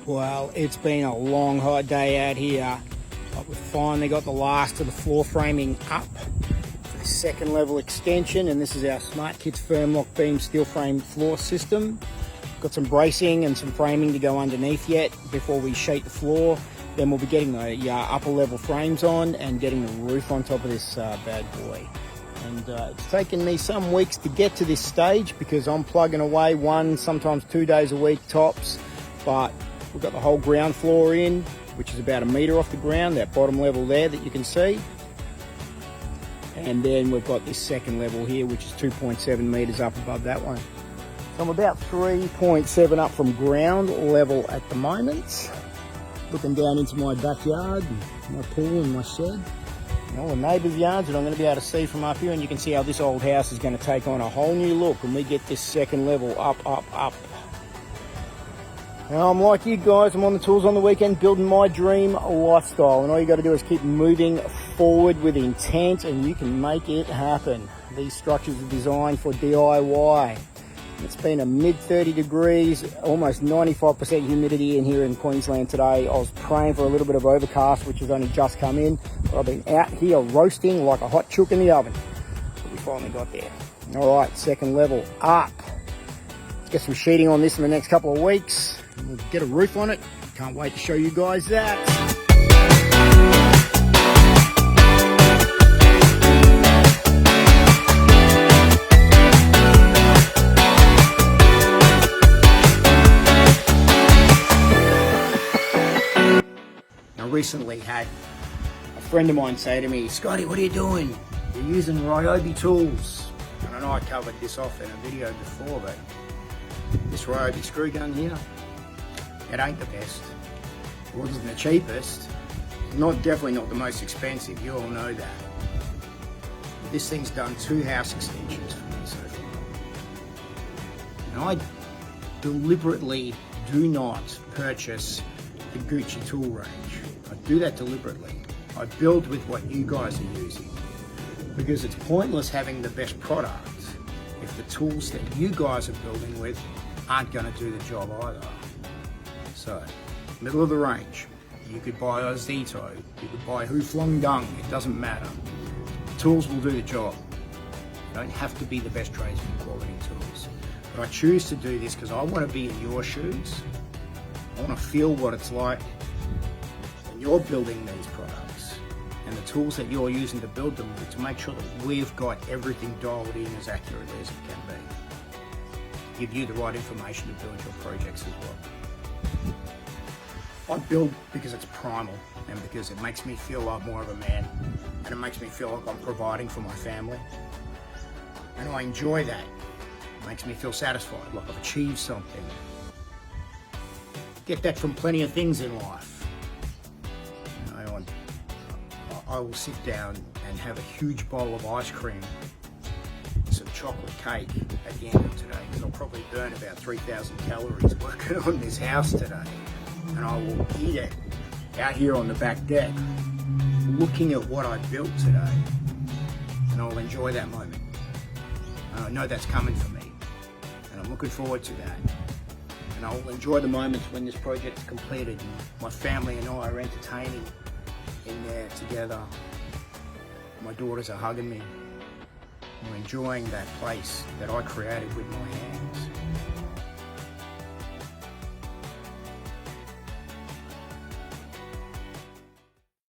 Well, it's been a long, hot day out here, but we've finally got the last of the floor framing up for the second level extension, and this is our Smart Kits firm lock beam steel frame floor system. Got some bracing and some framing to go underneath yet before we sheet the floor. Then we'll be getting the upper level frames on and getting the roof on top of this bad boy. And it's taken me some weeks to get to this stage because I'm plugging away 1, sometimes 2 days a week tops, but we've got the whole ground floor in, which is about 1 metre off the ground, that bottom level there that you can see. And then we've got this second level here, which is 2.7 metres up above that one. So I'm about 3.7 up from ground level at the moment. Looking down into my backyard, my pool and my shed. And all the neighbours' yards that I'm going to be able to see from up here, and you can see how this old house is going to take on a whole new look when we get this second level up. Now, I'm like you guys, I'm on the tools on the weekend building my dream lifestyle, and all you got to do is keep moving forward with intent and you can make it happen. These structures are designed for DIY. It's been a mid 30 degrees, almost 95% humidity in here in Queensland today. I was praying for a little bit of overcast, which has only just come in, but I've been out here roasting like a hot chook in the oven. But we finally got there. All right, second level up. Let's get some sheeting on this in the next couple of weeks. We'll get a roof on it. Can't wait to show you guys that. I recently had a friend of mine say to me, "Scotty, what are you doing? You're using Ryobi tools." And I know I covered this off in a video before, but this Ryobi screw gun here, it ain't the best. It wasn't the cheapest. Definitely not the most expensive, you all know that. But this thing's done 2 house extensions for me so far. And I deliberately do not purchase the Gucci tool range. I do that deliberately. I build with what you guys are using, because it's pointless having the best product if the tools that you guys are building with aren't going to do the job either. So, middle of the range, you could buy a Zito, you could buy Huflong Dung, it doesn't matter. The tools will do the job. You don't have to be the best tradesman quality tools. But I choose to do this because I want to be in your shoes. I want to feel what it's like when you're building these products and the tools that you're using to build them with, to make sure that we've got everything dialed in as accurately as it can be. Give you the right information to build your projects as well. I build because it's primal and because it makes me feel like more of a man, and it makes me feel like I'm providing for my family. And I enjoy that. It makes me feel satisfied, like I've achieved something. Get that from plenty of things in life. You know, I will sit down and have a huge bowl of ice cream, some chocolate cake at the end of today, because I'll probably burn about 3,000 calories working on this house today. And I will eat it out here on the back deck, looking at what I built today, and I'll enjoy that moment. And I know that's coming for me, and I'm looking forward to that. And I'll enjoy the moments when this project is completed and my family and I are entertaining in there together. My daughters are hugging me. I'm enjoying that place that I created with my hands.